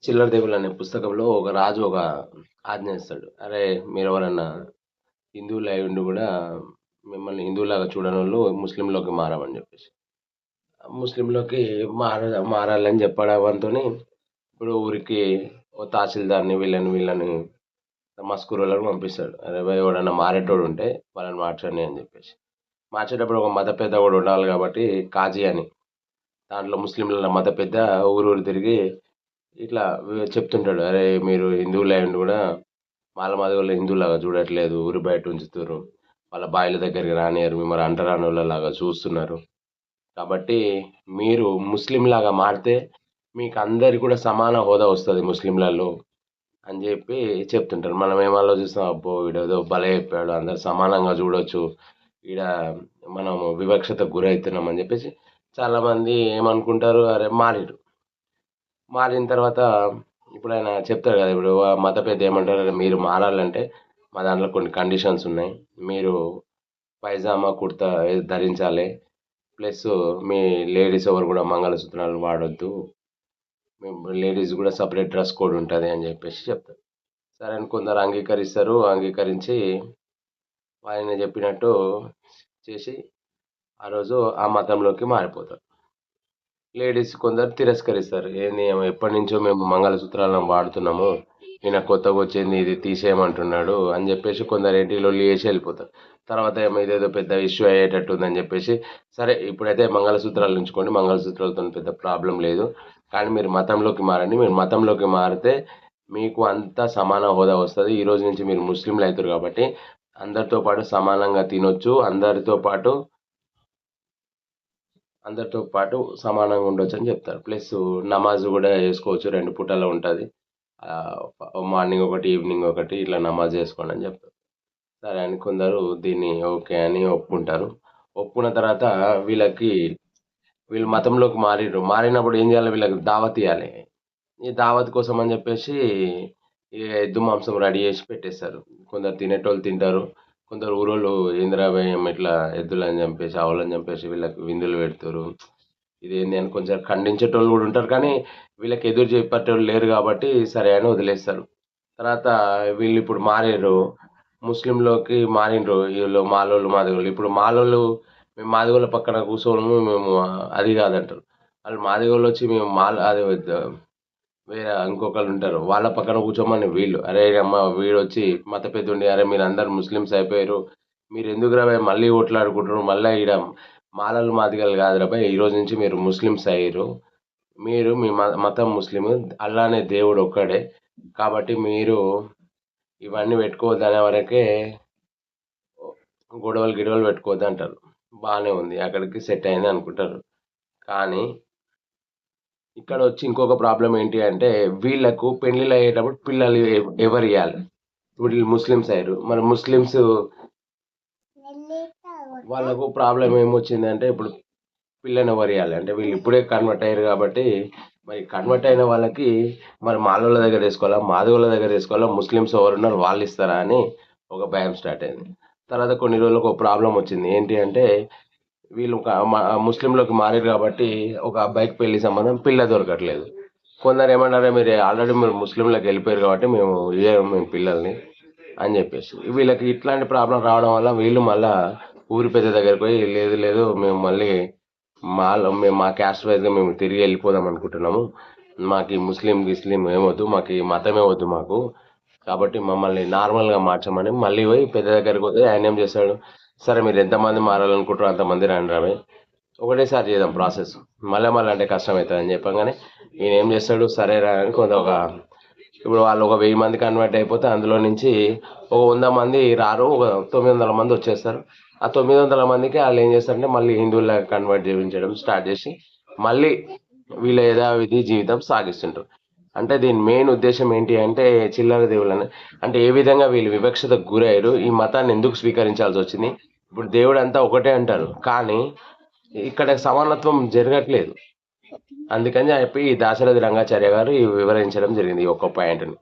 చిల్లర దేవుళ్ళు అనే పుస్తకంలో ఒక రాజు ఒక ఆజ్ఞ ఇస్తాడు. అరే! మీరెవరన్నా హిందువులు అయ్యుండి గూడా మిమ్మల్ని హిందువులాగా చూడనోళ్ళు ముస్లింలోకి మారమని జెప్పేసి. ముస్లింలోకి మారాలని చెప్పడంతోని ఇప్పుడు ఊరికి ఓ తహసీల్దార్‌ని వీళ్ళని మస్కూరోళ్ళని పంపిస్తాడు. అరే భయ్! ఎవడన్నా మారేటోడుంటే వాళ్ళని మార్చండి అని జెప్పేసి. మార్చేటప్పుడు ఒక మత పెద్ద గూడా ఉండాలి గాబట్టి కాజీ అని దాంట్లో ముస్లింల మత పెద్ద ఊరూరు తిరిగి ఇట్లా చెప్తుంటాడు. అరే! మీరు హిందువులయ్యుండి గూడా మాల మాదిగోళ్ళు హిందువులాగా చూడట్లేదు. ఊరి బయట ఉంచుతుర్రు. వాళ్ళ బాయిల దగ్గరికి రానియ్యరు. మిమ్మల్ని అంటరానోళ్ళలాగా చూస్తున్నారు. కాబట్టి మీరు ముస్లింలాగా మారితే మీకు అందరికి కూడా సమాన హోదా వస్తది ముస్లింలలో అని చెప్పి చెప్తుంటారు. మనం ఏం ఆలోచిస్తాం, అబ్బో! వీడేదో భలే చెప్పాడు. అందరూ సమానంగా చూడొచ్చు. ఈడ మనం వివక్షతకు గురైతున్నాం అని చెప్పేసి చాలామంది ఏమనుకుంటారు, అరే మారిర్రు. మారిన తర్వాత ఇప్పుడాయన చెప్తాడు కదా! ఇప్పుడు మత పెద్ద ఏమంటారు, "అరే మీరు మారాలంటే మా దాంట్లో కొన్ని కండిషన్స్ ఉన్నాయి. మీరు పైజామా, కుర్తా ధరించాలి. ప్లస్ మీ లేడీస్ ఎవరు కూడా మంగళసూత్రాలు వాడొద్దు. లేడీస్ కూడా సెపరేట్ డ్రెస్ కోడ్ ఉంటది" అని చెప్పేసి చెప్తారు. సరే అని కొందరు అంగీకరిస్తారు. అంగీకరించి ఆయన చెప్పినట్టు చేసి ఆ రోజు ఆ మతంలోకి మారిపోతారు. లేడీస్ కొందరు తిరస్కరిస్తారు. ఏంది ఎప్పటినుంచో మేము మంగళసూత్రాలను వాడుతున్నాము. ఈయన కొత్తగొచ్చింది ఇది తీసేయమంటున్నాడు అని చెప్పేసి కొందరేంటి లొల్లి చేసి వెళ్ళిపోతారు. తర్వాత ఏమో ఇదేదో పెద్ద ఇష్యూ అయ్యేటట్టుందని చెప్పేసి, సరే ఇప్పుడైతే మంగళసూత్రాలు ఉంచుకోండి. మంగళసూత్రాలతోని పెద్ద ప్రాబ్లమ్ లేదు. కానీ మీరు మతంలోకి మారండి. మీరు మతంలోకి మారితే మీకు అంతా సమాన హోదా వస్తది. ఈరోజు నుంచి మీరు ముస్లింలు అయితుర్రు కాబట్టి అందరితో పాటు సమానంగా తినొచ్చు. అందరితో పాటు సమానంగా ఉండొచ్చని చెప్తారు. ప్లస్ నమాజ్ గూడా చేసుకోవచ్చు. 2 పూటలా ఉంటది. మార్నింగ్ ఒకటి, ఈవినింగ్ ఒకటి ఇట్లా నమాజ్ చేసుకోండి అని చెప్తారు. సరే అని కొందరు దీన్ని ఓకే అని ఒప్పుకుంటారు. ఒప్పుకున్న తర్వాత వీళ్ళకి వీళ్ళు మతంలోకి మారిర్రు. మారినప్పుడు ఏం చేయాలి, వీళ్ళకి దావత్ ఇయ్యాలి. ఈ దావత్ కోసం అని చెప్పేసి ఈ ఎద్దు మాంసం రెడీ చేసి పెట్టేస్తారు. కొందరు తినేటోళ్ళు తింటారు. కొందరు ఊరోళ్ళు ఏందిరా భయ్ ఇట్లా ఎద్దులని చంపేసి, ఆవులని చంపేసి వీళ్ళకి విందులు పెడుతుర్రు. ఇదేంది అని కొంచెం ఖండించేటోళ్ళు కూడా ఉంటారు. కానీ వీళ్ళకి ఎదురు చెప్పేటోళ్ళు లేరు కాబట్టి సరే అని వదిలేస్తారు. తర్వాత వీళ్ళిప్పుడు మారిర్రు. ముస్లింలోకి మారిండ్రు. వీళ్ళు మాలోళ్ళు, మాదిగోళ్ళు. ఇప్పుడు మాలోళ్ళు మేము మాదిగోళ్ళ పక్కన కూర్చోము మేము అది కాదంటారు. వాళ్ళు మాదిగోళ్ళొచ్చి మేము అది వేరే ఇంకొకళ్ళు ఉంటారు. వాళ్ళ పక్కన కూర్చోమని వీళ్ళు. అరే అమ్మ వీడొచ్చి మత పెద్దుండి, అరే మీరందరూ ముస్లిమ్స్ అయిపోయారు. మీరెందుకురా భయ్ మళ్ళీ కొట్లాడుకుంటుర్రు. మళ్ళా ఈడ మాలలు మాదిగలు కాదురా భయ్. ఈరోజు నుంచి మీరు ముస్లిమ్స్ అయ్యిర్రు. మీరు మీ మతం ముస్లిము. అల్లా అనే దేవుడు ఒక్కడే. కాబట్టి మీరు ఇవన్నీ పెట్టుకోవద్దనే వరకే గొడవలు గిడవలు పెట్టుకోవద్దంటారు. బానే ఉంది. అక్కడికి సెట్ అయింది అనుకుంటారు. కానీ ఇక్కడొచ్చి ఇంకొక ప్రాబ్లమ్ ఏంటి అంటే వీళ్ళకు పెళ్ళిళ్ళు అయ్యేటప్పుడు పిల్లలు ఎవరియ్యాలి? ఇప్పుడు వీళ్ళు ముస్లిమ్స్ అయ్యారు. మరి ముస్లిమ్స్ వాళ్ళకు ప్రాబ్లమ్ ఏమొచ్చిందంటే ఇప్పుడు పిల్లని ఎవరియ్యాలి? అంటే వీళ్ళు ఇప్పుడే కన్వర్ట్ అయ్యారు కాబట్టి మరి కన్వర్ట్ అయిన వాళ్ళకి మరి మాలోళ్ళ దగ్గర ఏసుకోవాలా? మాదిగోళ్ళ దగ్గర ఏసుకోవాలా? ముస్లిమ్స్ ఎవరున్నారు వాళ్ళు ఇస్తారా అని ఒక భయం స్టార్ట్ అయింది. తర్వాత కొన్ని రోజులకు ఒక ప్రాబ్లమ్ వచ్చింది. ఏంటి అంటే వీళ్ళు ఒక ముస్లింలోకి మారారు కాబట్టి ఒక అబ్బాయికి పెళ్లి సంబంధం పిల్ల దొరకట్లేదు. కొందరు ఏమన్నారంటే మీరు ఆల్రెడీ మీరు ముస్లింలోకి వెళ్ళిపోయారు కాబట్టి మేము పిల్లల్ని అని చెప్పేసి వీళ్ళకి ఇట్లాంటి ప్రాబ్లం రావడం వల్ల వీళ్ళు మళ్ళా ఊరి పెద్ద దగ్గరికి పోయి లేదు లేదు మేము మళ్ళీ మేము మా క్యాస్ట్ వైజ్గా మేము తిరిగి వెళ్ళిపోదాం అనుకుంటున్నాము. మాకు ఈ గిస్లిం ఏమొద్దు, మాకు ఈ మతమే వద్దు మాకు. కాబట్టి మమ్మల్ని నార్మల్గా మార్చమని మళ్ళీ పోయి పెద్ద దగ్గరికి పోతే ఆయన ఏం చేస్తాడు, సరే మీరు ఎంతమంది మారాలనుకుంటారో అంతమంది రండి రామే, ఒకటేసారి చేద్దాం ప్రాసెస్, మళ్ళీ అంటే కష్టం అవుతుంది అని చెప్పగానే ఈయన ఏం చేస్తాడు, సరే రా అని ఇప్పుడు వాళ్ళు ఒక 1000 మంది కన్వర్ట్ అయిపోతే అందులో నుంచి ఒక 100 మంది రారు, ఒక 900 మంది వచ్చేస్తారు. ఆ 900 మందికి వాళ్ళు ఏం చేస్తారంటే మళ్ళీ హిందువులాగా కన్వర్ట్ చేయించడం స్టార్ట్ చేసి మళ్ళీ వీళ్ళ యథావిధి జీవితం సాగిస్తుంటారు. అంటే దీని మెయిన్ ఉద్దేశం ఏంటి అంటే చిల్లర దేవుళ్ళని అంటే ఏ విధంగా వీళ్ళు వివక్షతకు గురయ్యారు, ఈ మతాన్ని ఎందుకు స్వీకరించాల్సి వచ్చింది. ఇప్పుడు దేవుడు అంతా ఒకటే అంటారు కానీ ఇక్కడ సమానత్వం జరగట్లేదు. అందుకని చెప్పి ఈ దాశరథి రంగాచార్య గారు వివరించడం జరిగింది ఈ ఒక్క పాయింట్ని.